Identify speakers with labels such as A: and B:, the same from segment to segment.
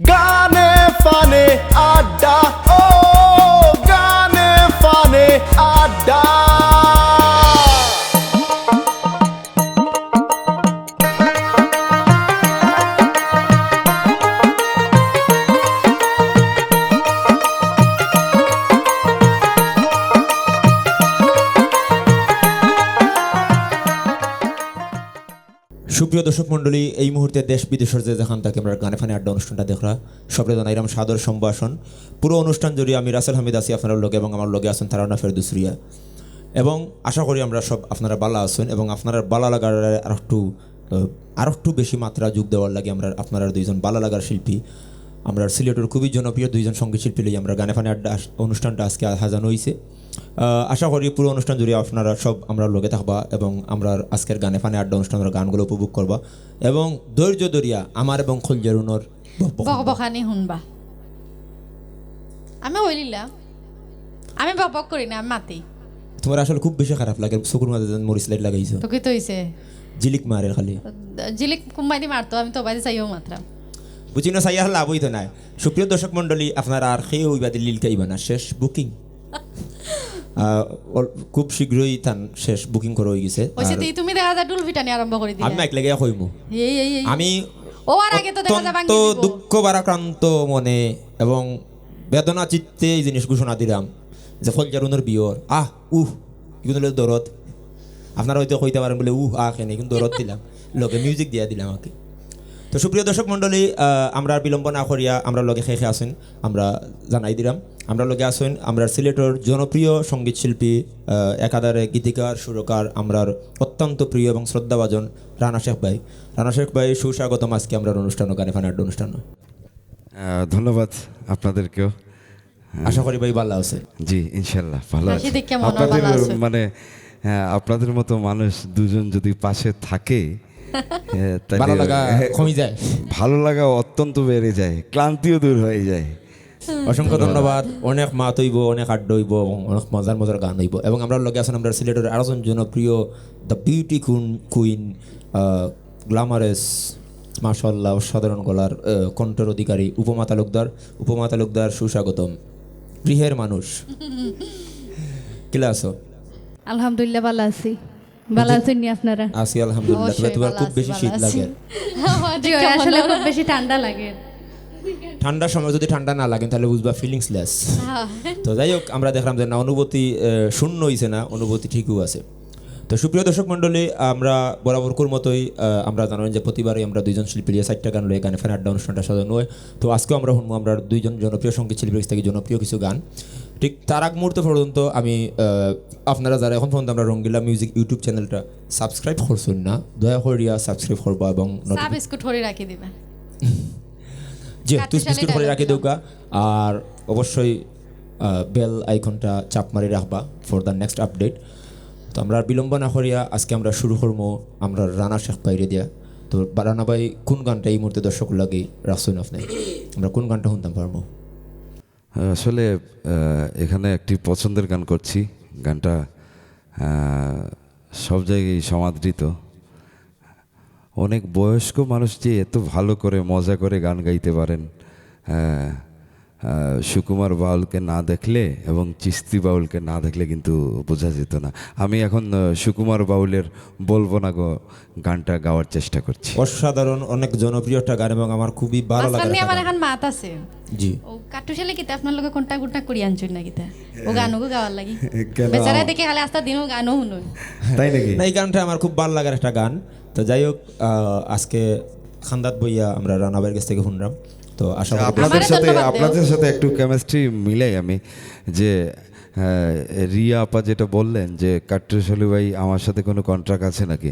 A: গানে ফানে আড্ডা, ও গানে ফানে আড্ডা।
B: সুপ্রিয় দর্শক মণ্ডলী, এই মুহূর্তে দেশ বিদেশের যে যেখান থেকে আমরা গানে ফানে আড্ডা অনুষ্ঠানটা দেখরা সবরে জানাইলাম সাদর সম্ভাষণ। পুরো অনুষ্ঠান জড়িয়ে আমি রাসেল হামিদ আছি আপনার লগে, এবং আমার লগে আছেন তারানা ফেরদৌসরিয়া। এবং আশা করি আমরা সব আপনারা বালা আছেন, এবং আপনারা বালা লাগার আর একটু বেশি মাত্রা যোগ দেওয়ার লাগে আমরা আপনারা দুইজন বালা লাগার শিল্পী, আমরা সিলেটের খুবই জনপ্রিয় দুইজন সঙ্গীত শিল্পী লই আমরা গানে ফানে আড্ডা অনুষ্ঠানটা আজকে সাজানো হয়েছে। আশা করি পুরো অনুষ্ঠান জুড়ে আপনারা সব আমরা লগে থাকবা, এবং আমরা আজকের গানে ফানে আড্ডা অনুষ্ঠানের গানগুলো উপভোগ করবা, এবং ধৈর্য ধরিয়া আমার এবং খলজারুনর
C: বকবকানি শুনবা। আমি হইলিলা, আমি বকবক করি না, আমি মাতি।
B: তোমার আসলে খুব বেশি খারাপ লাগে, চকুর মাঝে মরিচ লাইট লাগাইছো।
C: তো কি তো হইছে,
B: জিলিক মারে খালি
C: জিলিক কুম্বাইদি মারতো, আমি তো বাইরে চাইও মাত্র
B: বুঝি না, চাইয়া লাভ হইতো না। সুপ্রিয় দর্শক মন্ডলী, আপনারা আর খেয়ে ওইবা দিল্লিল খাইবা না, শেষ বুকিং খুব শীঘ্রই তান শেষ বুকিং করে হয়ে গেছে।
C: তুমি দেখা যায় ডুল ভিটানি আরম্ভ করে দিলে,
B: আমি এক লাগে কইমু আমি
C: ও আর আগে তো দেখা যায়
B: তো দুঃখ ভারাক্রান্ত মনে এবং বেদনা চিত্তে এই জিনিস ঘোষণা দিলাম যে খলজারুনের বিয়র কিন্তু দরদ আপনারা হয়তো কইতে পারেন বলে কেন, কিন্তু দরদ দিলাম লগে মিউজিক দিয়া দিলাম আমাকে। তো সুপ্রিয় দর্শক মণ্ডলী, আমরা বিলম্ব না করিয়া আমরা লগে খেয়ে আসেন, আমরা জানাই দিলাম আমরা লগে আসেন আমরা সিলেটের জনপ্রিয় সঙ্গীত শিল্পী, একাধারে গীতিকার সুরকার, আমরার অত্যন্ত প্রিয় এবং শ্রদ্ধাভাজন রানা শেখ ভাই। রানা শেখ ভাই, সুস্বাগতম আজকে আমরা অনুষ্ঠান গানে ফানে আড্ডা অনুষ্ঠান।
D: ধন্যবাদ আপনাদেরকেও।
B: আশা করি ভাই ভালো আছে।
D: জি ইনশাল্লাহ ভালো আছে।
C: আপনাদের
D: মানে আপনাদের মতো মানুষ দুজন যদি পাশে থাকে
B: ভালো লাগা কমে যায়,
D: ভালো লাগা অত্যন্ত বেড়ে যায়, ক্লান্তিও দূর হয়ে যায়।
B: অসংখ্য ধন্যবাদ। অনেক মাত হইব, অনেক আড্ডা হইব, এবং অনেক মজার মজার গান হইব, এবং আমরা লগে আছেন আমরা সিলেটের আরো জনপ্রিয় দ্য বিউটি কুইন, গ্ল্যামারাস, মাশাআল্লাহ অসাধারণ গলার কণ্ঠের অধিকারী উপমা তালুকদার। সুস্বাগতম, গৃহের মানুষ। কিলা আছো?
E: আলহামদুলিল্লাহ ভালো আছি। ভালো আছেন নি আপনারা?
B: আছি আলহামদুলিল্লাহ। তবে তোমার খুব বেশি শীত লাগে?
E: আসলে খুব বেশি ঠান্ডা লাগে।
B: ঠান্ডার সময় যদি ঠান্ডা না লাগে তাহলে বুঝবা ফিলিংসলেস। তো যাই হোক, আমরা দেখলাম যে না, অনুভূতি শূন্য হয়েছে না, অনুভূতি ঠিকও আছে। তো সুপ্রিয় দর্শক মণ্ডলী, আমরা বরাবরকার মতোই আমরা জানেন যে প্রতিবারই আমরা দুইজন শিল্পী নিয়ে 4টা গান লয়ে গানে ফানে আড্ডা অনুষ্ঠানটা সাজানো হয়। তো আজকেও আমরা শুনবো আমরা দুইজন জনপ্রিয় সঙ্গীত শিল্পীর থেকে জনপ্রিয় কিছু গান। ঠিক তার আগ মুহূর্ত পর্যন্ত আমি আপনারা যারা এখন পর্যন্ত আমরা রঙ্গিলা মিউজিক ইউটিউব চ্যানেলটা সাবস্ক্রাইব করছেন না, দয়া করিয়া সাবস্ক্রাইব করবা, এবং
C: বিস্কুট করে রাখি দিবা,
B: যে বিস্কুট করে রাখি দেউকা, আর অবশ্যই বেল আইকনটা চাপ মারি রাখবা ফর দ্য নেক্সট আপডেট। তো আমরা বিলম্ব না করিয়া আজকে আমরা শুরু করবো আমরা রানা শেখ ভাইরে দিয়া। তো রানা ভাই, কোন গানটা এই মুহূর্তে দর্শক লাগে রাখছেন আপনি? আমরা কোন গানটা শুনতাম পারবো?
D: আসলে এখানে একটি পছন্দের গান করছি, গানটা সব জায়গায় সমাদৃত। অনেক বয়স্ক মানুষ যে এত ভালো করে মজা করে গান গাইতে পারেন, সুকুমার বাউলকে না দেখলে এবং চিস্তি বাউলকে না দেখলে কিন্তু বোঝা যেত না। আমি এখন সুকুমার বাউলের বলবো না গো গানটা গাওয়ার চেষ্টা করছি।
B: অসাধারণ, অনেক জনপ্রিয় একটা গান, এবং আমার খুবই ভালো লাগে।
C: আমার এখন মাত আছে
B: জি,
C: ও কাটুশালে কিতা আপনার লগে কোনটা করি আনছুন না কিতা ও গানও গাওয়ার লাগি বেচারা দেখে খালি আস্তা দিনও গানও শুনুন,
D: তাই নাকি?
B: না, এই গানটা আমার খুব ভালো লাগার একটা গান। তো যাই হোক, আজকে খান্দাত বইয়া আমরা রানা ভাইয়ের কাছ থেকে শুনলাম। তো আশা করি
D: আপনাদের সাথে একটু কেমিস্ট্রি মিলাই আমি, যে রিয়া আপা যেটা বললেন যে কাট্টুশালী ভাই আমার সাথে কোনো কন্ট্রাক্ট আছে নাকি,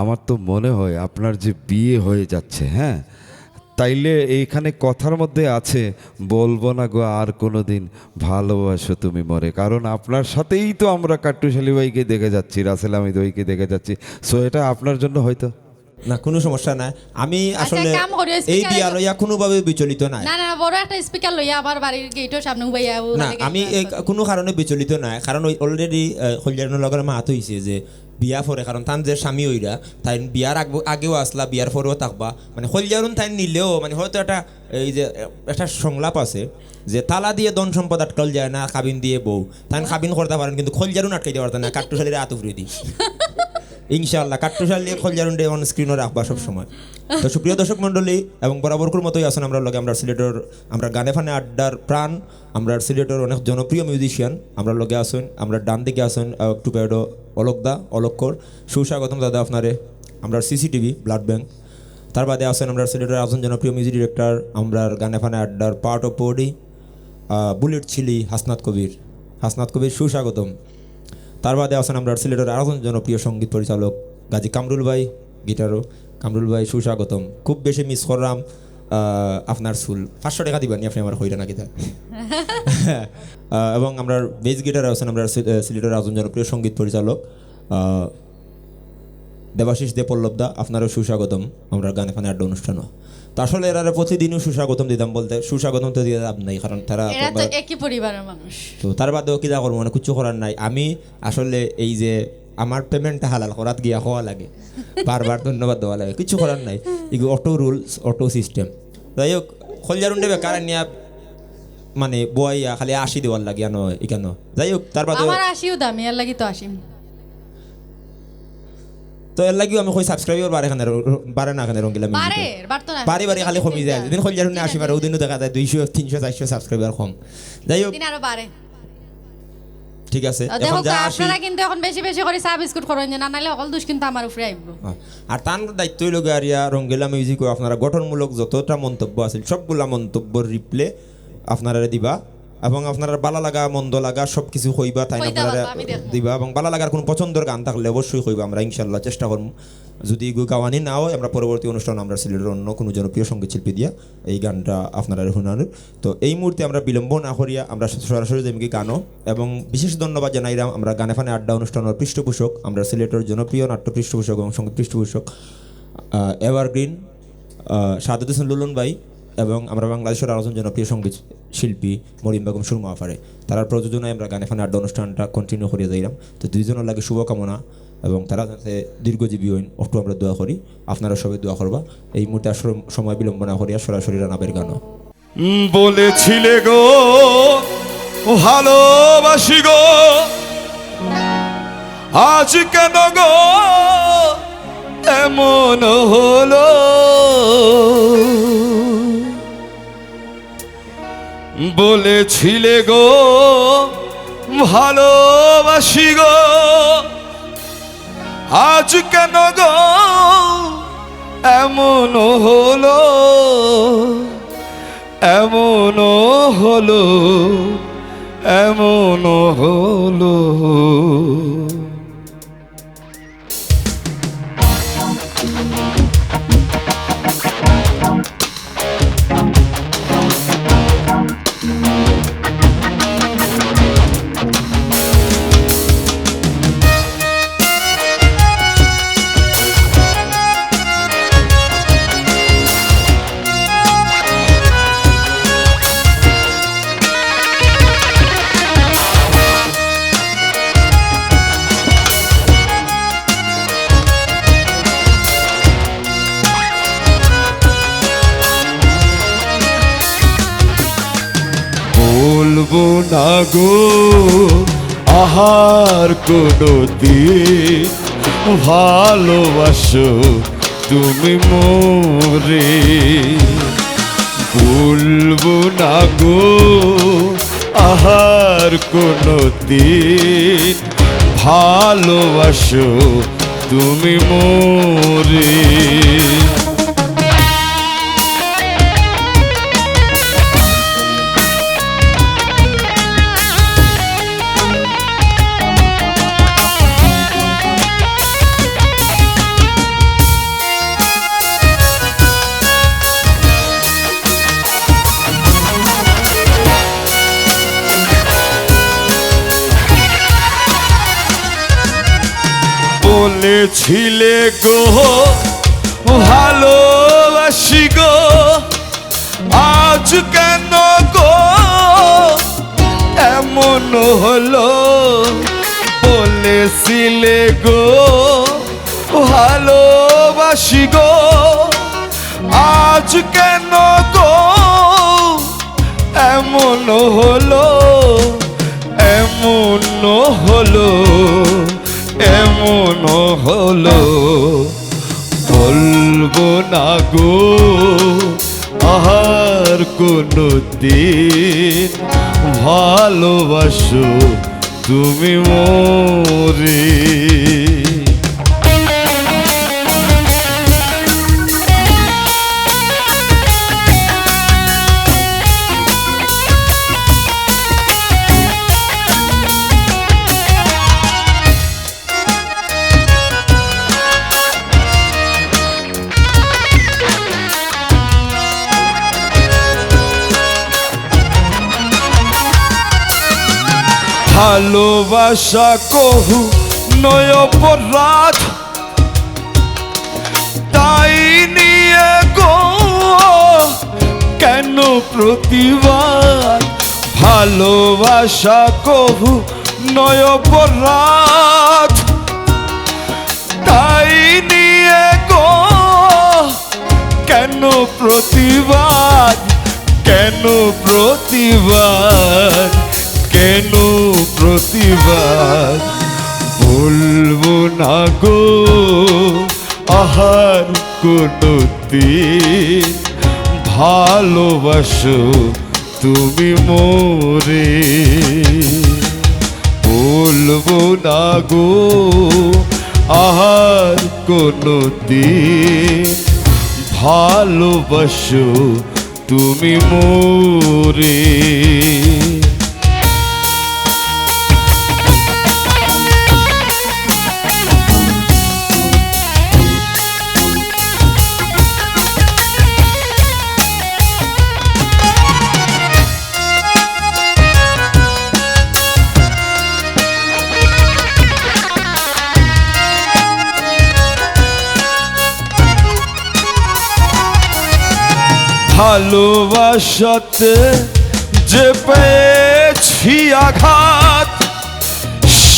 D: আমার তো মনে হয় আপনার যে বিয়ে হয়ে যাচ্ছে, হ্যাঁ, তাইলে এইখানে কথার মধ্যে আছে বলবো না গো আর কোনো দিন ভালোবাসো তুমি মরে, কারণ আপনার সাথেই তো আমরা কাট্টুশালী ভাইকে দেখে যাচ্ছি, রাসেল হামিদ ভাইকে দেখে যাচ্ছি। সো এটা আপনার জন্য হয়তো
B: না, কোনো সমস্যা নাই। আমি আসলে এই বিয়া লইয়া কোনোভাবে বিচলিত নাই।
C: না বড় একটা স্পিকার লইয়া আবার বাড়ির গেটের সামনে উবাইয়া
B: না, আমি কোনো কারণে বিচলিত নাই, কারণ অলরেডি কল্যাণের লগের মাত হইছে যে বিয়া পরে কারণ তান যে স্বামী হইরা তাই বিয়ার আগেও আসলা বিয়ার পরেও থাকবা মানে হলজারুন তাই নিলেও মানে হয়তো একটা এই যে একটা সংলাপ আছে যে তালা দিয়ে ধন সম্পদ আটকাল যায় না কাবিন দিয়ে বউ তাই কাবিন করতে পারেন কিন্তু খলজারুন আটকাই দিতে পারতেন না কাট্টুশালীরা আতুফরে দিই ইনশাআল্লাহ কাট্টুশালী খলজারুন ডে অন স্ক্রিনও রাখবা সবসময়। তো সুপ্রিয় দর্শক মণ্ডলী এবং বরাবরকুর মতোই আসুন আমরা লগে আমরা সিলেটের আমরা গানে ফানে আড্ডার প্রাণ আমরা সিলেটের অনেক জনপ্রিয় মিউজিশিয়ান আমরা লগে আসুন আমরা ডান দিকে আসুন একটু পেডো অলকদা অলক্ষর সুস্বাগতম দাদা আপনারে আমরা সিসিটিভি ব্লাড ব্যাংক তার বাদে আসেন আমরা সিলেটের একজন জনপ্রিয় মিউজিক ডিরেক্টর আমরা গানে ফানে আড্ডার পার্ট অফ বডি বুলেট ছিলি হাসনাত কবির সুস্বাগতম। তার বাদে আসেন আমরা সিলেটের আরেকজন জনপ্রিয় সঙ্গীত পরিচালক গাজী কামরুল ভাই গিটারও কামরুল ভাই সুস্বাগতম। খুব বেশি মিস করলাম আপনার চুল 500 টাকা দিবেন আপনি আমার হইলে না গীতা এবং আমরা বেস গিটার আছেন আমরা সিলেটের একজন জনপ্রিয় সঙ্গীত পরিচালক দেবাশিস দে পল্লবদা আপনারও সুস্বাগতম আমরা গানে ফানে আড্ডা অনুষ্ঠান। তো আসলে এরা প্রতিদিনও সুস্বাগতম দিতাম বলতে সুস্বাগতম তো দিয়ে লাভ নাই কারণ তারা
C: একই পরিবারের মানুষ
B: তো তার বাদেও কি যা করবো মানে কিছু করার নাই। আমি আসলে এই যে আমার পেমেন্টটা হালাল করাত গিয়া হওয়া লাগে বারবার ধন্যবাদ দেওয়া লাগে কিছু করার নাই এগুলো অটো রুলস অটো সিস্টেম। যাই হোক খলজারুন্ডে বেকার নিয়ে মানে বইয়া খালি 80 দেওয়ার লাগে নয় এখানে যাই হোক তার বাদে
C: আমার 80ও দামি এর লাগি তো 80
B: তো এর লাগিও আমি কই সাবস্ক্রাইবার বারে না এখানে রঙ্গিলা বারে খালি কমি যায় যেদিন খলজারুন্ডে 80 বারে ওদিনও দেখা যায় 200 300 400 সাবস্ক্রাইবার কম। যাই হোক
C: দিন আরো বাড়ে
B: ঠিক আছে
C: এখন যা আপনারা কিন্তু এখন বেশি বেশি করে চা বিস্কুট করেন না নাইলে অকল দুষ কিন্তু আমার উপরে আইবো
B: আর তার দায়িত্ব হইল গারিয়া রঙ্গিলা মিউজিক আপনারা গঠনমূলক যতটা মন্তব্য আছে সবগুলা মন্তব্যের রিপ্লে আপনারা দিবা এবং আপনারা ভালো লাগা মন্দ লাগা সব কিছু কইবা তাই আপনারা দিবা এবং ভালো লাগার কোনো পছন্দের গান থাকলে অবশ্যই কইবা আমরা ইনশাল্লাহ চেষ্টা করব যদি গাওয়ানি না হয় আমরা পরবর্তী অনুষ্ঠান আমরা সিলেটের অন্য কোনো জনপ্রিয় সঙ্গীত শিল্পী দিয়া এই গানটা আপনারা শোনানোর। তো এই মুহূর্তে আমরা বিলম্ব না করিয়া আমরা সরাসরি যেমনি গানও এবং বিশেষ ধন্যবাদ জানাইলাম আমরা গানে ফানে আড্ডা অনুষ্ঠানের পৃষ্ঠপোষক আমরা সিলেটের জনপ্রিয় নাট্য পৃষ্ঠপোষক এবং সঙ্গীত পৃষ্ঠপোষক এভারগ্রিন সাদত হোসেন লুলন ভাই এবং আমরা বাংলাদেশের আরেকজন জনপ্রিয় সঙ্গীত শিল্পী মরিম বেগম সুরমা আফারে তারা প্রযোজনায় আমরা গানে ফানে আড্ডা অনুষ্ঠানটা কন্টিনিউ করিয়ে যাইলাম। তো দুইজনের লাগে শুভকামনা এবং তারা যাতে দীর্ঘজীবী হইন একটু আমরা দোয়া করি আপনারা সবাই দোয়া করবা। এই মুহূর্তে সময় বিলম্ব না করিয়া সরাসরি রানাবের গানও
A: বলেছিলে গো ভালোবাসি গো আজ কেন গো এমন হলো বলেছিলে গো ভালোবাসি গো আজ কেন গো এমন হলো এমন হলো এমন হলো বলবো না গো আহার কোনো দিন ভালোবাসো তুমি মোরে বলবো না গো আহার কোনো দিন ভালোবাসো তুমি মোরে বলেছিলে গো ভালোবাসি গো আজ কেন গো এমন হলো বলে বলেছিলে গো ভালোবাসি গো, আজ কেন গো এমন হলো, এমন হলো, এমন হলো। বলবো না গো আর কোনো দিন, ভালোবাসো তুমি মোরে। ভালোবাসা কহু নয় অপরাধ, তাই নিয়ে গো কেন প্রতিবাদ। ভালোবাসা কহু নয় অপরাধ, তাই নিয়ে গো কেন প্রতিবাদ, কেন প্রতিবাদ, কেন প্রতিবাদ। বলবো না গো আহার কোনো দিন, ভালোবাসো তুমি মোরে। বলবো না গো আহার কোনো দিন, ভালোবাসো তুমি মোরে। ভালোবাসাতে যে পেয়েছি আঘাত,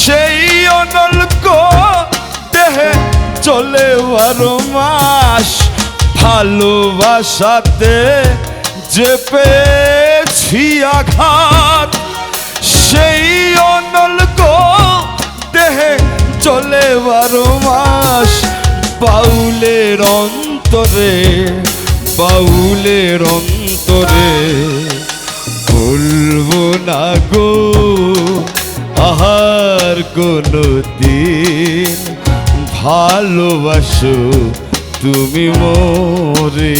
A: সেই অনল্ক দেহে চলে 12 মাস। ভালোবাসাতে যে পেয়েছি আঘাত, সেই অনল্ক দেহে চলে 12 মাস। বাউলের অন্তরে, বাউলের অন্তরে, বলবো না গো আহার কোনো দিন, ভালোবাসো তুমি মোরে।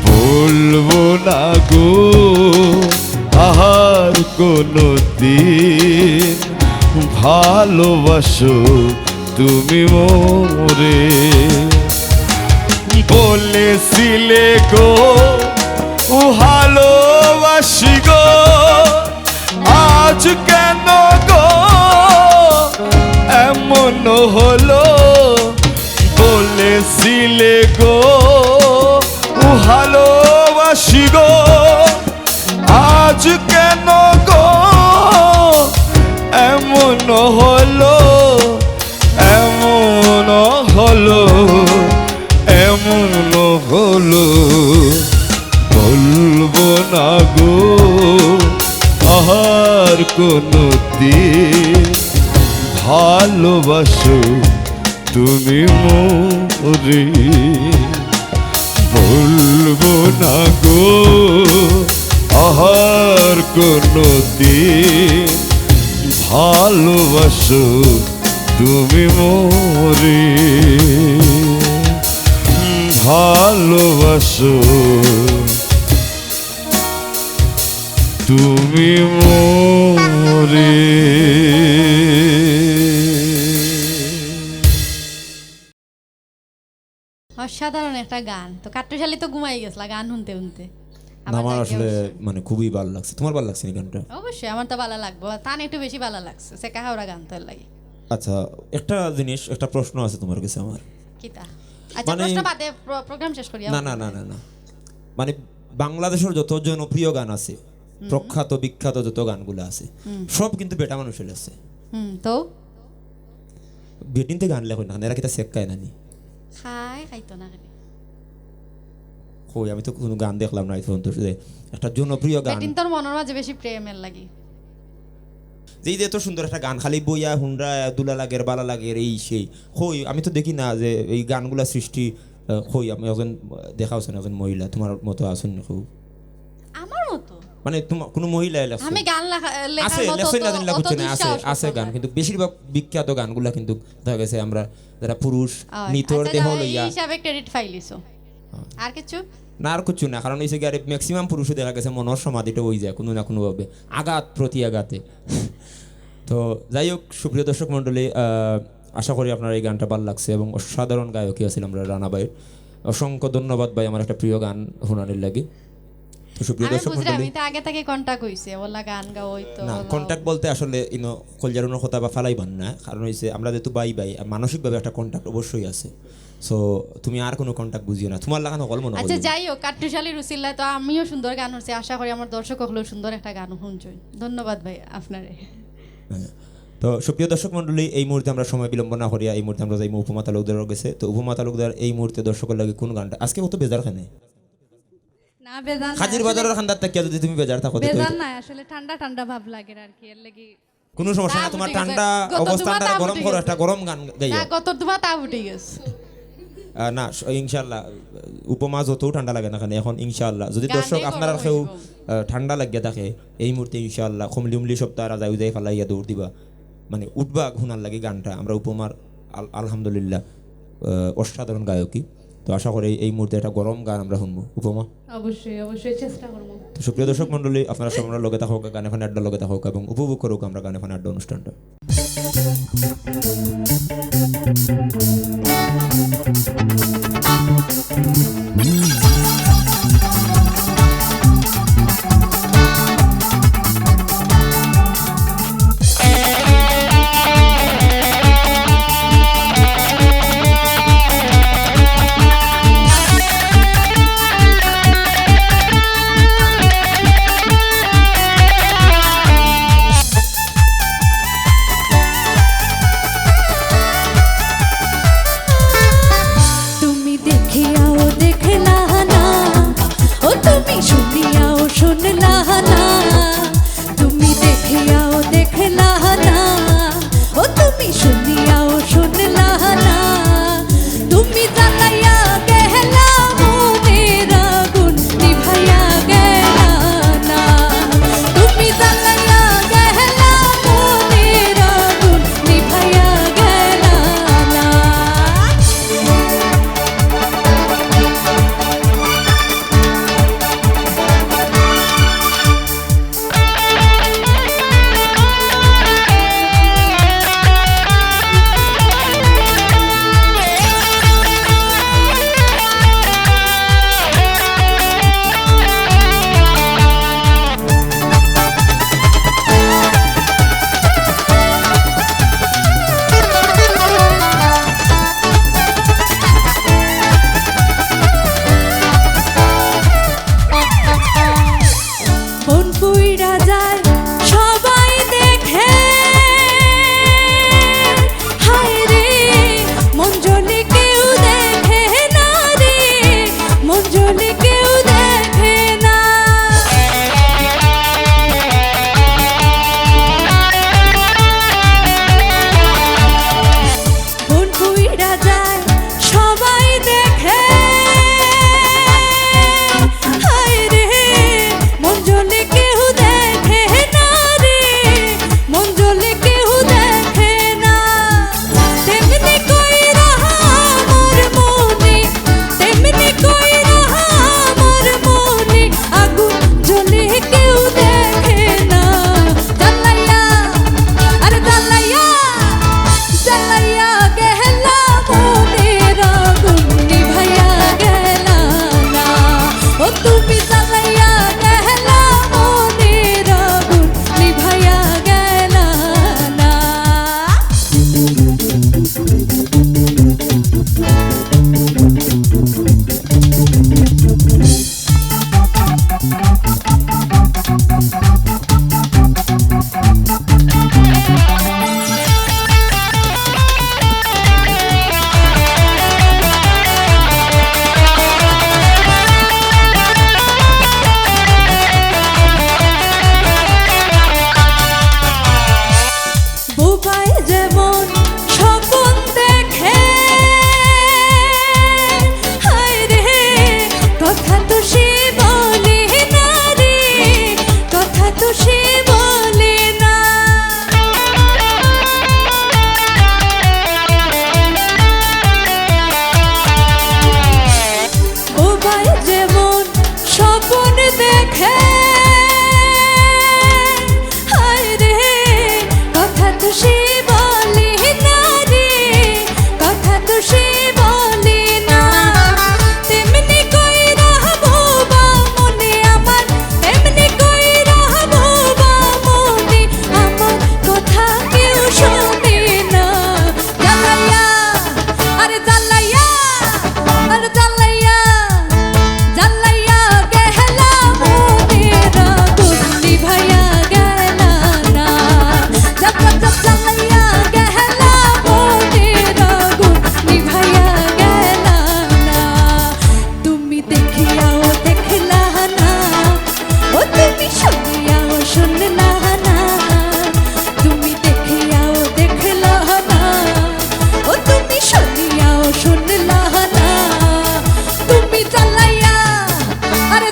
A: বলবো না গো আহার কোনো দিন, ভালোবাসো তুমি মোরে। বলেছিলে গো ভালোবাসি গো, আজ কেন গো এমন হলো। বলেছিলে গো ভালোবাসি গো, আজ কেন গো এমন হলো, এমন হলো, এমন হলো। বলবো না গো আহার কোনো দিন, ভালোবাসো তুমি মোরে। বলবো না গো আহার কোনো দিন, ভালোবাসো তুমি মোরে। ভালোবাসো তুমি মোরে।
C: অসাধারণ একটা গান। তো কাট্টুশালী তো ঘুমাই গেছলা গান শুনতে শুনতে।
B: আমার আসলে মানে খুবই ভালো লাগছে। তোমার ভালো লাগছে না গানটা?
C: অবশ্যই আমার তো ভালো লাগবে, তান একটু বেশি ভালো লাগছে সে কাহাওরা গান তো লাগে।
B: আচ্ছা, একটা জিনিস, একটা প্রশ্ন আছে তোমার কাছে আমার।
C: কিতা? আচ্ছা প্রশ্ন বাদে প্রোগ্রাম শেষ করি।
B: না না না না না, মানে বাংলাদেশের যত জনপ্রিয় গান আছে, প্রখ্যাত বিখ্যাত যত গানগুলো আছে, সব কিন্তু বেটা মানুষের আছে।
C: তো
B: বেটিন থেকে গান লেখো না এরা কিতা চেক খায় নানি
C: খাইতো না খালি
B: কই আমি তো কোনো গান দেখলাম না এখন তো যে একটা জনপ্রিয় গান
C: বেটিন তোর মনের মাঝে বেশি প্রেমের লাগি
B: যেই যে এত সুন্দর একটা গান খালি বইয়া হুন্ডা দুলা লাগের বালা লাগের এই সেই কই আমি তো দেখি না যে এই গানগুলা সৃষ্টি কই আমি একজন দেখা হচ্ছে একজন মহিলা তোমার মতো আছেন খুব
C: আমার মতো
B: মানে তোমার কোনো মহিলা লেখছে
C: আমি গান
B: আছে
C: লেখার মতো
B: লেখছে না দিন
C: অত
B: লাগুচ্ছে না আছে
C: দুঃসাহস
B: আছে
C: করতে
B: গান
C: না।
B: কিন্তু বেশিরভাগ বিখ্যাত গানগুলা কিন্তু দেখা গেছে আমরা যারা পুরুষ নিতর
C: আচ্ছা,
B: দেহ
C: যারা এই
B: লইয়া
C: হিসাবে ক্রেডিট ফাইলিছো আর কিছু
B: না আর কিছু না কারণ হইছে কি আরে ম্যাক্সিমাম পুরুষও দেখা গেছে মনের সমাধিটা হয়ে যায় কোনো না কোনোভাবে আঘাত প্রতি আঘাতে তো যাই হোক সুপ্রিয় দর্শক মণ্ডলী আশা করি আপনার এই গানটা ভালো লাগছে এবং অসাধারণ গায়কই আছেন আমরা রানা ভাইয়ের অসংখ্য ধন্যবাদ ভাই আমার একটা প্রিয় গান শোনানোর লাগে তো সুপ্রিয়
C: আমি
B: দর্শক
C: বুঝলাম
B: মণ্ডলী
C: আমি তো আগে থেকে কন্টাক্ট হইছে ওলা গান গাও হইতো
B: না কন্ট্যাক্ট বলতে আসলে ইনো কলজারুনের কথা বা ফালাইবান না কারণ হইছে আমরা যেহেতু বাই আর মানসিকভাবে একটা কন্ট্যাক্ট অবশ্যই আছে সো তুমি আর কোনো কন্ট্যাক্ট বুঝিও না তোমার লাগানো কল মনে
C: আচ্ছা যাই হোক কাট্টুশালী রুসিল্লা তো আমিও সুন্দর গান হচ্ছে আশা করি আমার দর্শক হলেও সুন্দর একটা গান শুনছই ধন্যবাদ ভাই আপনারে
B: হ্যাঁ। তো সুপ্রিয় দর্শক মণ্ডলী এই মুহূর্তে আমরা সময় বিলম্ব না করিয়া এই মুহূর্তে আমরা যাই উপমা তালুকদার গেছে তো উপমা তালুকদার এই মুহূর্তে দর্শকের লাগে কোন গানটা আজকে কত বেজার খানে
E: না বেজান নাই,
B: হাজির বাজারের খান্দার থেকে যদি তুমি বেজার থাকো তো
E: বেজান নাই আসলে ঠান্ডা ঠান্ডা ভাব লাগে আর কি এর লাগি
B: কোনো সমস্যা না তোমার
C: ঠিক আছে।
B: ঠান্ডা
C: গত
B: অবস্থানটা
C: দুবার
B: গরম
C: তাপ
B: করো
C: উঠে
B: একটা গরম গান
C: না
B: গাইয়া
C: কত তোমার তা উঠে গেছে
B: না ইনশাআল্লাহ উপমা যতও ঠান্ডা লাগে না কেন এখন ইনশাআল্লাহ যদি
C: গানটাই
B: দর্শক
C: গরম
B: আপনারা
C: হইব।
B: কেউ ঠান্ডা লাগিয়া থাকে এই মুহূর্তে ইনশাআল্লাহ কমলি উমলি সপ্তাহ রাজা উদয় ফালাইয়া দৌড় দিবা মানে উঠবা ঘুনার লাগে গানটা আমরা উপমার আলহামদুলিল্লাহ অসাধারণ গায়কী তো আশা করি এই মুহূর্তে একটা গরম গান আমরা শুনবো উপমা
E: অবশ্যই অবশ্যই চেষ্টা করব
B: তো সুপ্রিয় দর্শক মণ্ডলী আপনারা সব আমরা লগে থাকুক গানে ফানে আড্ডা লগে থাকুক এবং উপভোগ করুক আমরা গানে ফানে আড্ডা অনুষ্ঠানটা
F: তুমি দেখিয়াও দেখলা না ও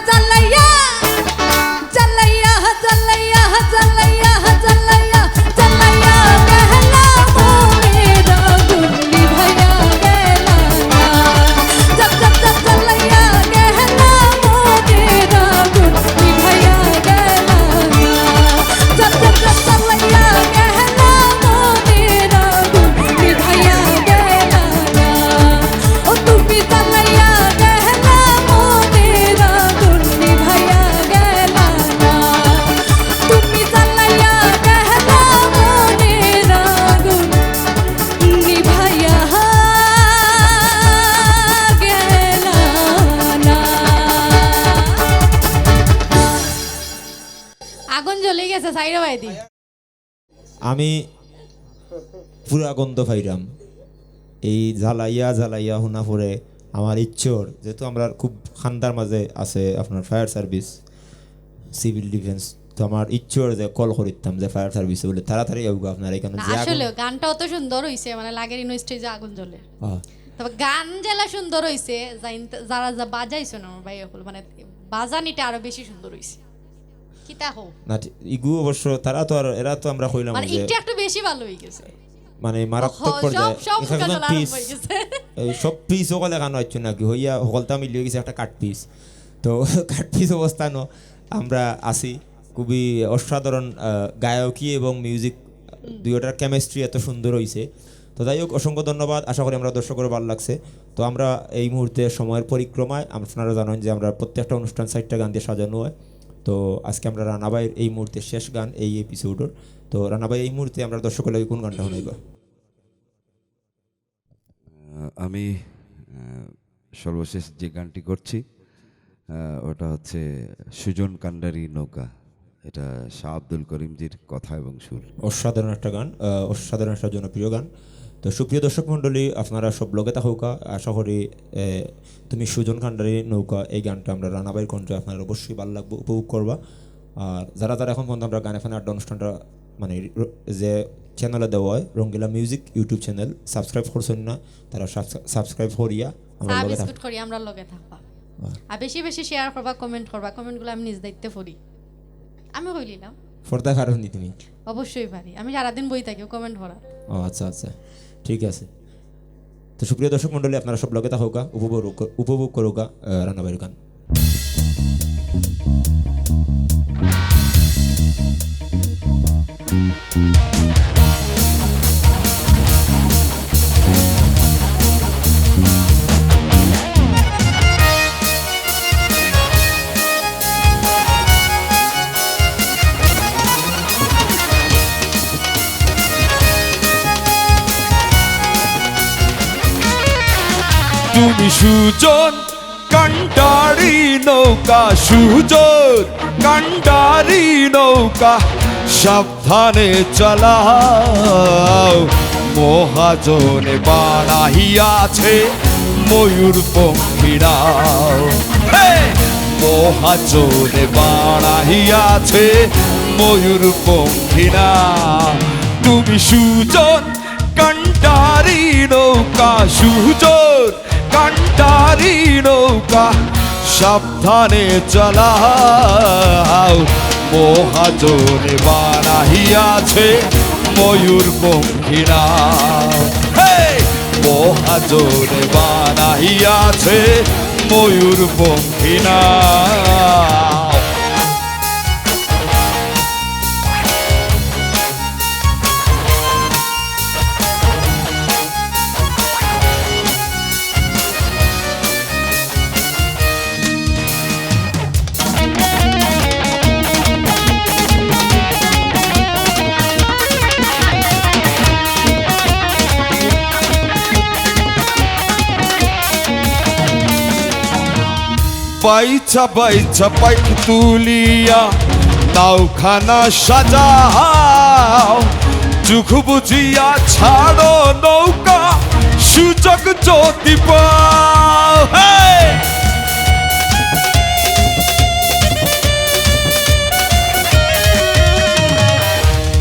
E: চালাইয়া চালাইয়া চালাইয়া চালাইয়া চালাইয়া চালাইয়া গেলা মোরেরা গুল্লি ভাইয়া গেলা জব জব জব চালাইয়া গেলা মোরেরা গুল্লি ভাইয়া গেলা জব জব জব চালাইয়া গেলা মোরেরা গুল্লি ভাইয়া গেলা ও তুমি চালাইয়া গেলা মোরেরা গুল্লি ভাইয়া গেলা তুমি চালাইয়া গেলা মোরেরা গুল্লি ভাইয়া গেলা
C: আগুন জ্বলে গেছে সাইরা বাইদি
B: আমি পুরা গন্ধ পাইরাম এই জ্বালাইয়া জ্বালাইয়া শোনা পরে আমার ইচ্ছর যেহেতু আমরা খুব খান্দার মাঝে আছে আপনার ফায়ার সার্ভিস সিভিল ডিফেন্স তো আমার ইচ্ছর যে কল করিতাম যে ফায়ার সার্ভিস বলে তাড়াতাড়ি আউগা আপনার এখানে যে আগুন-
C: আসলে গানটা অত সুন্দর হইছে মানে লাগের ইনো স্টেজে আগুন জ্বলে
B: আহ,
C: তবে গান জেলা সুন্দর হইছে যারা যা বাজাইছো না আমার ভাই হল মানে বাজানিটা আরো বেশি সুন্দর হইছে কিতা হো
B: না ইগু অবশ্য তারা তো আর এরা তো আমরা কইলাম
C: মানে
B: যে
C: একটু একটু বেশি ভালো হয়ে গেছে
B: মানে মারাত্মক
C: সব
B: পর্যায়ে
C: সব
B: এখানে
C: ফুটা
B: কোনো
C: জ্বলা
B: piece,
C: আরম্ভ হয়ে গেছে
B: এই সব পিস সকলে গান হচ্ছে নাকি হইয়া সকলটা মিলিয়ে গেছে একটা কাট পিস তো কাট পিস অবস্থানও আমরা আসি খুবই অসাধারণ গায়কী এবং মিউজিক দুইটার কেমিস্ট্রি এত সুন্দর হয়েছে তো যাই হোক অসংখ্য ধন্যবাদ আশা করি আমরা দর্শকের ভালো লাগছে তো আমরা এই মুহূর্তে সময়ের পরিক্রমায় আপনারা জানেন যে আমরা প্রত্যেকটা অনুষ্ঠান 60টা গান দিয়ে সাজানো হয় তো আজকে আমরা রানাবাইয়ের এই মুহূর্তে শেষ গান এই এপিসোডের তো রানাবাই এই মুহূর্তে আমরা দর্শকের লাগে কোন গানটা শোনাইব
D: আমি সর্বশেষ যে গানটি করছি ওটা হচ্ছে সুজন কান্ডারি নৌকা এটা শাহ আব্দুল করিমজির কথা এবং সুর
B: অসাধারণ একটা গান অসাধারণ একটা জনপ্রিয় গান তো সুপ্রিয় দর্শক মণ্ডলী আপনারা সব লগে থাকুকা আশা করি তুমি সুজন খান্ডারি নৌকা এই গানটা আমরা রানাবাইয়ের কণ্ঠে আপনারা অবশ্যই ভালো লাগবে উপভোগ করবা আর যারা যারা এখন পর্যন্ত আমরা গানে ফানে আড্ডা অনুষ্ঠানটা মানে যে চ্যানেলে দেওয়া হয় রঙ্গিলা মিউজিক ইউটিউব চ্যানেল সাবস্ক্রাইব করছেন না তারা সাবস্ক্রাইব করিয়া আমরা
C: চা
B: লগে
C: বিস্কুট করি আমরা লগে থাকবা আর বেশি বেশি শেয়ার করবা কমেন্ট করবা কমেন্টগুলো আমি নিজ দায়িত্বে পড়ি আমি কইলিলাম
B: ফর্দা কারণই তুমি
C: অবশ্যই পারি আমি সারাদিন বই থাকি কমেন্ট পড়া
B: ও আচ্ছা আচ্ছা ঠিক আছে তো সুপ্রিয় দর্শক মণ্ডলী আপনারা সব লগে থাকুকা উপভোগ করুকা রানাবাইয়ের গান
A: তুমি সুজন কান্ডারি নৌকা সুজন কান্ডারি নৌকা সাবধানে চালাও মহাজনে বানাইয়াছে ময়ূর পঙ্খিরাও মহাজনে বানাইয়াছে ময়ূর পঙ্খিরা তুমি সুজন কান্ডারি নৌকা সুজন কান্ডারি নৌকা সাবধানে চালাও মহাজনে বানাইয়াছে ময়ূর পঙ্খিরা মহাজনে বানাইয়াছে ময়ূর পঙ্খিরা বাইছা বাইছা পাইক তুলিয়া নাওখানা সাজাও চোখ বুঝিয়া ছাড়ো নৌকা সুযোগ যদি পাও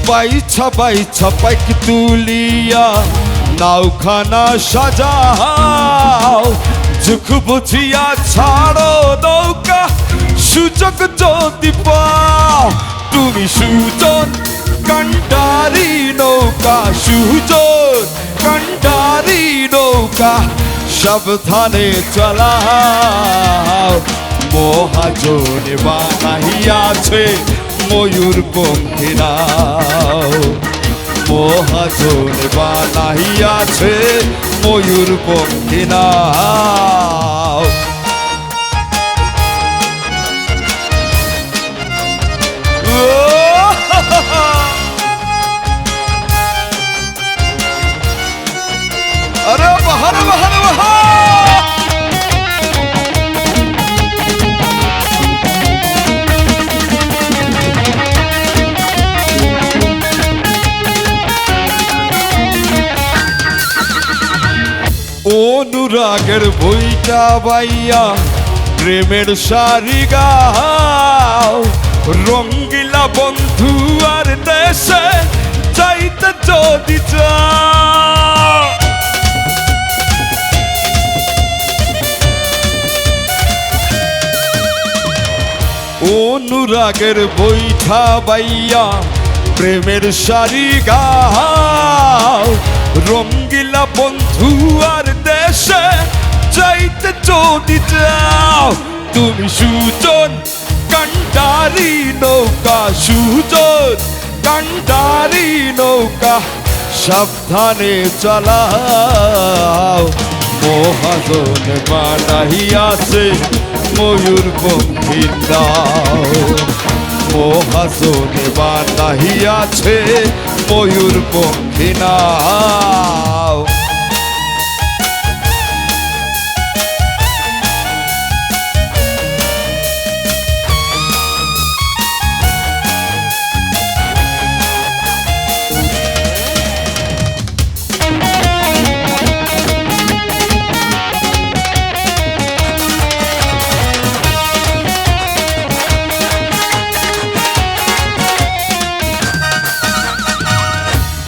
A: বাইছা বাইছা পাইক তুলিয়া নাওখানা সাজাও চোখ বুঝিয়া ছাড়ো নৌকা সুযোগ যদি পাও তুমি সুজন কান্ডারি নৌকা সুজন কান্ডারি নৌকা সাবধানে চালাও মহাজনে বানাইয়াছে ময়ূর পঙ্খিরাও মহাজনে বানাইয়াছে ময়ূর পঙ্খিরাও अरे बहार बहार बहार অনুরাগের বইটা বাইয়া প্রেমের সারি গাও রঙ্গিলা বন্ধু আর দেশে যাইতে যদি চাও অনুরাগের বইটা বাইয়া প্রেমের সারি গাও রঙ্গিলা বন্ধু আর দেশে যাইতে যদি চাও তুমি সুজন কান্ডারি নৌকা সুজন কান্ডারি নৌকা সাবধানে চালাও মহাজন বানাইয়াছে ময়ূর পঙ্খিরাও মহাজন বানাইয়াছে ময়ূর পঙ্খিরাও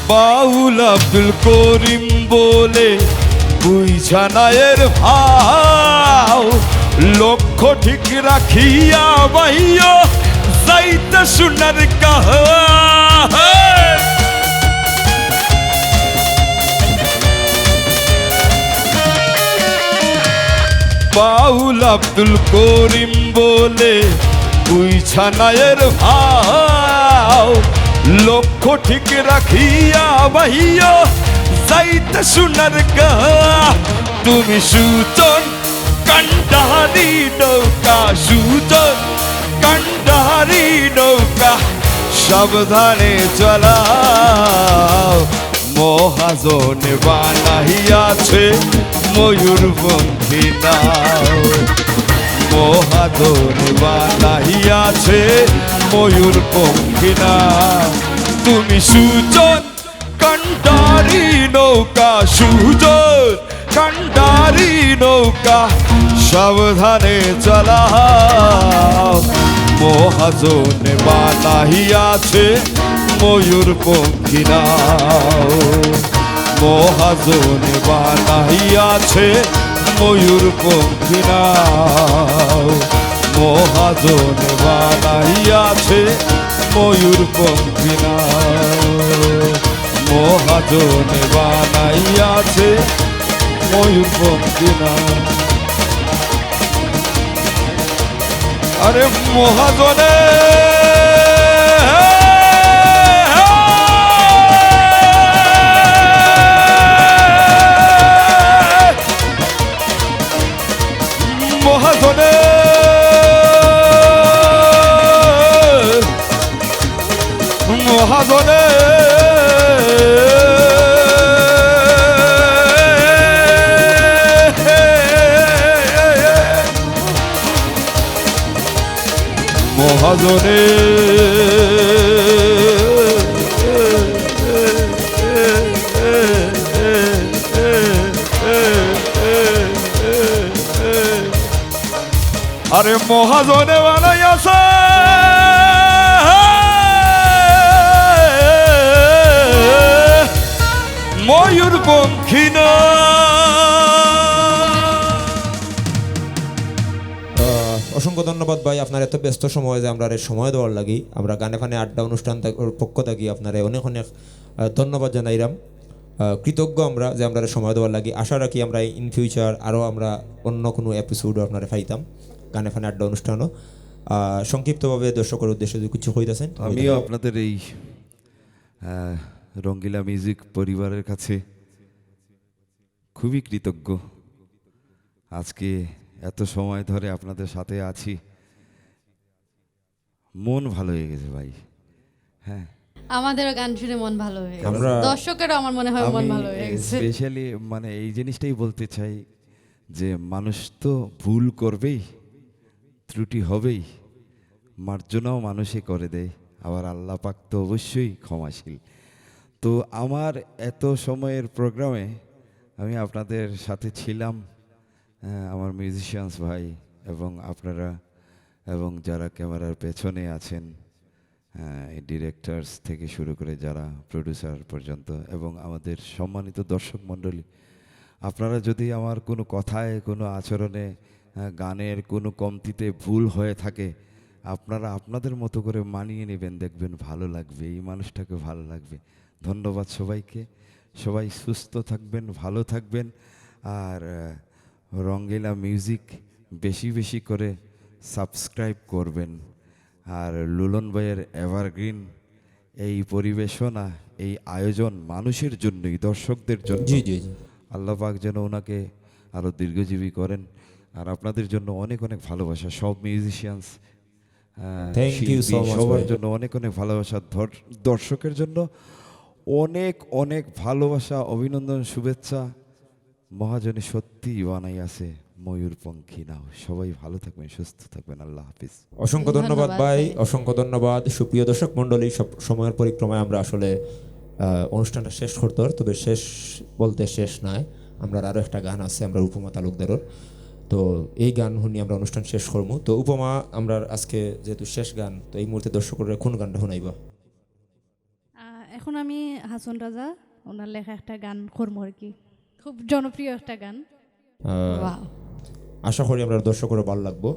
A: বাউল আব্দুল করিম বলে বুঝানায়ের ভাও লক্ষ্য ঠিক রাখিয়া বাইয়া যাইতে সোনার কাহা বাউল আব্দুল করিম বলে বুঝানায়ের ভাও লক্ষ্য ঠিক রাখিয়া বাহিয়া যাইতে সোনার গা তুমি সুজন কান্ডারি নৌকা সুজন কান্ডারি নৌকা সাবধানে চালাও মহাজনে বানাইয়াছে ময়ূর পঙ্খিরাও মহাজনে বানাইয়াছে ময়ূর পঙ্খিরাও তুমি সুজন কান্ডারি নৌকা সুজন কান্ডারি নৌকা সাবধানে চালাও মহাজনে বানাইয়াছে ময়ূর পঙ্খিরাও মহাজনে বানাইয়াছে ময়ূর পঙ্খিরাও মহাজনে বানাইয়াছে ময়ূর পঙ্খিরাও মহাজনে বানাইয়াছে ময়ূর পঙ্খিরাও আরে মহাজনে মহাজনে মহাজনে মহাজনে আরে মহাজনে বানাইয়াছে ময়ূর পঙ্খিরা
B: অসংখ্য অসংখ্য ধন্যবাদ ভাই আপনার এত ব্যস্ত সময় যে আমরা এর সময় দেওয়ার লাগি আমরা গানে ফানে আড্ডা অনুষ্ঠান পক্ষ থাকি আপনার অনেক অনেক ধন্যবাদ জানাইলাম কৃতজ্ঞ আমরা যে আমরা সময় দেওয়ার লাগি আশা রাখি আমরা ইন ফিউচার আরও আমরা অন্য কোনো এপিসোডও আপনারা পাইতাম গানে ফানে আড্ডা অনুষ্ঠানও সংক্ষিপ্তভাবে দর্শকের উদ্দেশ্যে যদি কিছু হইতেছেন
D: আমিও আপনাদের এই রঙ্গিলা মিউজিক পরিবারের কাছে খুবই কৃতজ্ঞ আজকে এত সময় ধরে আপনাদের সাথে আছি মন ভালো হয়ে গেছে ভাই হ্যাঁ
C: আমাদেরও গান শুনে মন ভালো হয়ে গেছে
B: আমরা-
C: দর্শকেরও আমার মনে হয় মন ভালো হয়ে গেছে
D: স্পেশালি মানে এই জিনিসটাই বলতে চাই যে মানুষ তো ভুল করবেই ত্রুটি হবেই মার্জনাও মানুষই করে দেয় আবার আল্লাহ পাক তো অবশ্যই ক্ষমাশীল তো আমার এত সময়ের প্রোগ্রামে আমি আপনাদের সাথে ছিলাম আমার মিউজিশিয়ানস ভাই এবং আপনারা এবং যারা ক্যামেরার পেছনে আছেন ডিরেক্টরস থেকে শুরু করে যারা প্রোডিউসার পর্যন্ত এবং আমাদের সম্মানিত দর্শক মণ্ডলী আপনারা যদি আমার কোনো কথায় কোনো আচরণে গানের কোনো কমতিতে ভুল হয়ে থাকে আপনারা আপনাদের মতো করে মানিয়ে নেবেন দেখবেন ভালো লাগবে এই মানুষটাকে ভালো লাগবে ধন্যবাদ সবাইকে সবাই সুস্থ থাকবেন ভালো থাকবেন আর রঙ্গিলা মিউজিক বেশি বেশি করে সাবস্ক্রাইব করবেন আর লুলন ভাইয়ের এভারগ্রিন এই পরিবেশনা এই আয়োজন মানুষের জন্যই দর্শকদের জন্য
B: জি জি জি
D: আল্লাহ পাক যেন ওনাকে আরও দীর্ঘজীবী করেন আর আপনাদের জন্য অনেক অনেক ভালোবাসা সব musicians
B: Thank you so much,
D: সবার
B: ভাই।
D: জন্য অনেক অনেক ভালোবাসা দর্শকের জন্য অনেক অনেক ভালোবাসা অভিনন্দন শুভেচ্ছা মহাজনী সত্যি বানাই আছে ময়ূরপঙ্খী নাও সবাই ভালো থাকবেন সুস্থ থাকবেন আল্লাহ হাফিজ
B: অসংখ্য ধন্যবাদ
C: ধন্যবাদ
B: ভাই
C: ভাই।
B: অসংখ্য ধন্যবাদ সুপ্রিয় দর্শক মণ্ডলী সব সময়ের পরিক্রমায় আমরা আসলে অনুষ্ঠানটা শেষ করতে হয়, তবে শেষ বলতে শেষ নয় আমরা আরও একটা গান আছে আমরা উপমা তালুকদারের তো এই গান শুনি আমরা অনুষ্ঠান শেষ করবো তো উপমা আমরা আজকে যেহেতু শেষ গান তো এই মুহূর্তে দর্শকরা কোন গানটা শোনাইবা
E: এখন আমি হাসন রাজা ওনার লেখা একটা গান করবো আর কি খুব জনপ্রিয় একটা গান
C: Wow.
B: আশা করি আমরা দর্শকেরও ভালো লাগবো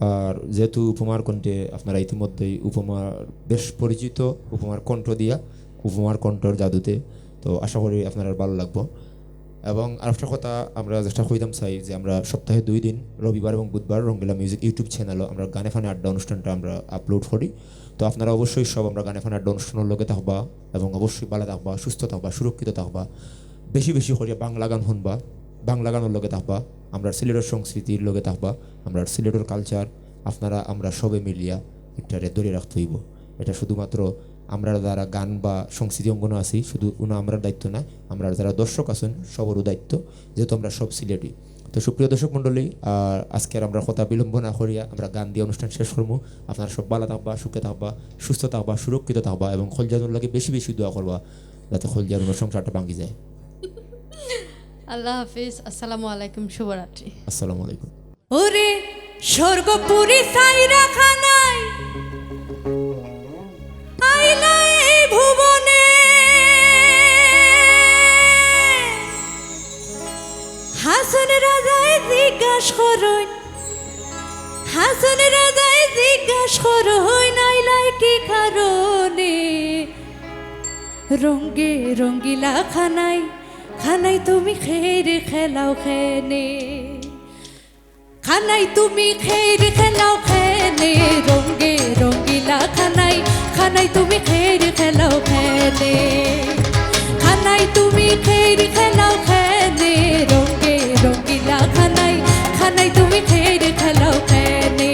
B: আর যেহেতু উপমার কণ্ঠে আপনারা ইতিমধ্যেই উপমার বেশ পরিচিত উপমার কণ্ঠ দিয়া উপমার কণ্ঠর জাদুতে তো আশা করি আপনারা ভালো লাগবো এবং আরেকটা কথা আমরা যেটা কইতাম চাই যে আমরা সপ্তাহে 2 দিন রবিবার এবং বুধবার রঙ্গিলা মিউজিক ইউটিউব চ্যানেলও আমরা গানে ফানে আড্ডা অনুষ্ঠানটা আমরা আপলোড করি তো আপনারা অবশ্যই সব আমরা গানে ফানে আড্ডা অনুষ্ঠানের লগে থাকবা এবং অবশ্যই ভালো থাকবা সুস্থ থাকবা সুরক্ষিত থাকবা বেশি বেশি করে বাংলা গান শুনবা বাংলা গানের লগে থাকবা আমরা সিলেটের সংস্কৃতির লগে থাকবা আমরা সিলেটের কালচার আপনারা আমরা সবে মিলিয়া একটারে ধরে রাখতে হইব এটা শুধুমাত্র আমরা যারা গান বা সংস্কৃতি অঙ্গনে আছি শুধু আমরা দায়িত্ব না আমরা যারা দর্শক আছেন সবারও দায়িত্ব যেহেতু আমরা সব সিলেটি তো সুপ্রিয় দর্শক মণ্ডলী আজকের আমরা কথা বিলম্ব না করিয়া আমরা গান দিয়ে অনুষ্ঠান শেষ করবো আপনারা সব ভালো থাকবা সুখে থাকবা সুস্থ থাকবা সুরক্ষিত থাকবা এবং খলজানুর লাগে বেশি বেশি দোয়া করবা যাতে খলজানুর সংসারটা ভাঙি যায়
C: আল্লাহ হাফিজ আসসালামু আলাইকুম শুভরাত্রি
B: আসসালামু আলাইকুম
F: ওরে স্বর্গপুরী সাইরা খানায় আইলা এই ভুবনে হাসন রাজায় জিজ্ঞাস করইন হাসন রাজায় জিজ্ঞাস করইন আইলাই কি কারণে রঙ্গে রঙ্গিলা খানায় খানাই তুমি খেয়ে খেলাও খেনে খানাই তুমি খেয়ে খেলাও খেনে রঙ্গে রঙ্গিলা খানাই খানাই তুমি খেয়ে খেলাও খেনে খানাই তুমি খেয়ে খেলাও খেনে রঙ্গে রঙ্গিলা খানাই খানাই তুমি খেয়ে খেলাও খেনে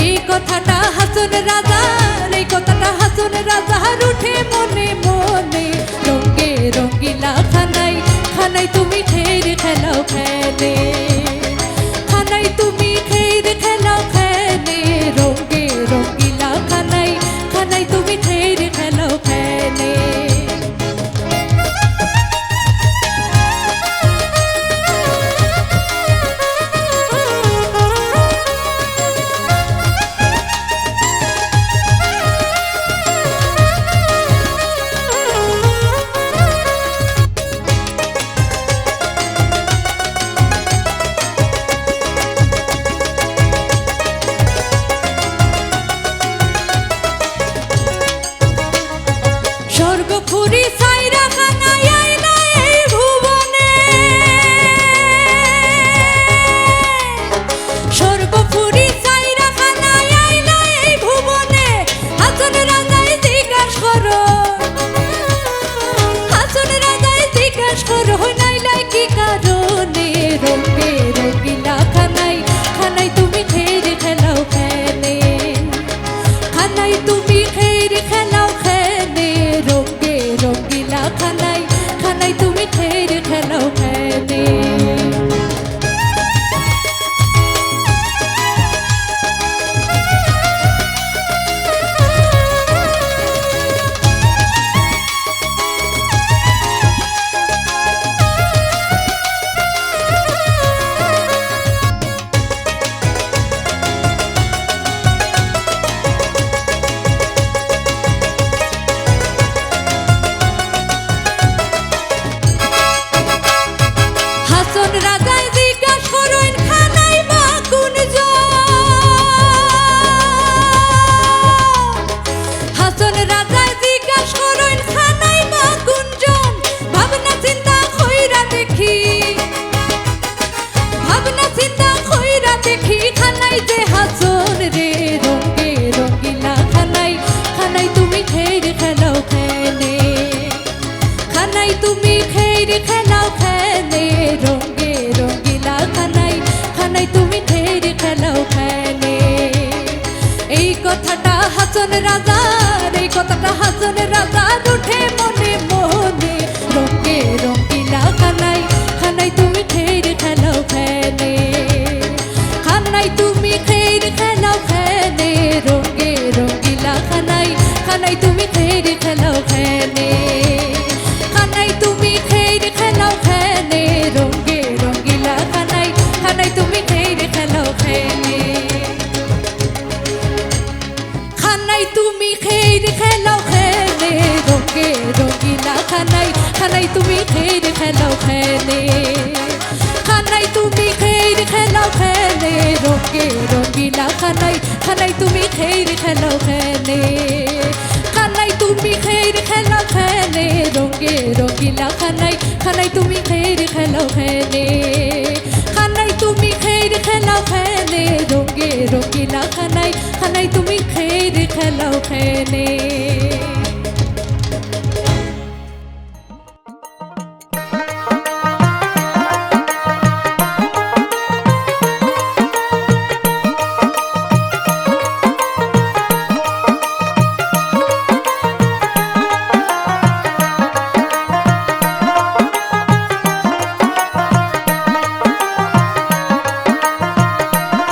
F: এই কথাটা হাসন রাজার এই কথাটা হাসন রাজার উঠে মনে মনে রঙ্গে রঙ্গিলা খানাই খানাই তুমি খেয়ে খেলাও খেনে খানাই তুমি খেয়ে খেলাও খেনে রঙ্গে রঙ্গিলা খানাই খানাই তুমি খেয়ে খেলাও খেনে খানাই তুমি খের খেলাও খেলে রঙ্গে রঙ্গিলা খানাই খানাই তুমি খের খেলাও খেলে হাসন রাজায় জিজ্ঞাস করেন খানাই বা কোন হাসন রাজায় জিজ্ঞাস করেন খানাই বা কোনজন ভাবনা চিন্তা কইরা দেখি ভাবনা চিন্তা কইরা দেখি খানাই যে হাসন রে রঙ্গে রঙ্গিলা খানাই খানাই তুমি খের খেলাও খেলে খানাই তুমি খের খেলাও খেলে রঙ্গে রঙ্গিলা খানাই খানাই তুমি খের খেলাও খেলে এই কথাটা হাসন রাজার এই কথাটা হাসন রাজার উঠে মনে মনে রঙ্গে রঙ্গিলা খানাই খানাই তুমি খের খেলাও খেলে খানাই তুমি খের খেলাও খেলে রঙ্গে রঙ্গিলা খানাই খানাই তুমি খের খেলাও খেলে খানাই তুমি খের খেলাও খেলে রঙ্গে রঙ্গিলা খানাই খানাই তুমি খের খেলাও খেলে খানাই তুমি খের খেলাও খেলে রঙ্গে রঙ্গিলা খানাই খানাই তুমি খের খেলাও খেলে খানাই তুমি খের খেলাও খেলে রঙ্গে রঙ্গিলা খানাই খানাই তুমি খের খেলাও খেলে খানাই তুমি খের খেলাও খেলে রঙ্গে রঙ্গিলা খানাই খানাই তুমি খের খেলাও খেলে খানাই তুমি খের খেলাও খেলে রঙ্গে রঙ্গিলা খানাই খানাই তুমি খের খেলাও খেলে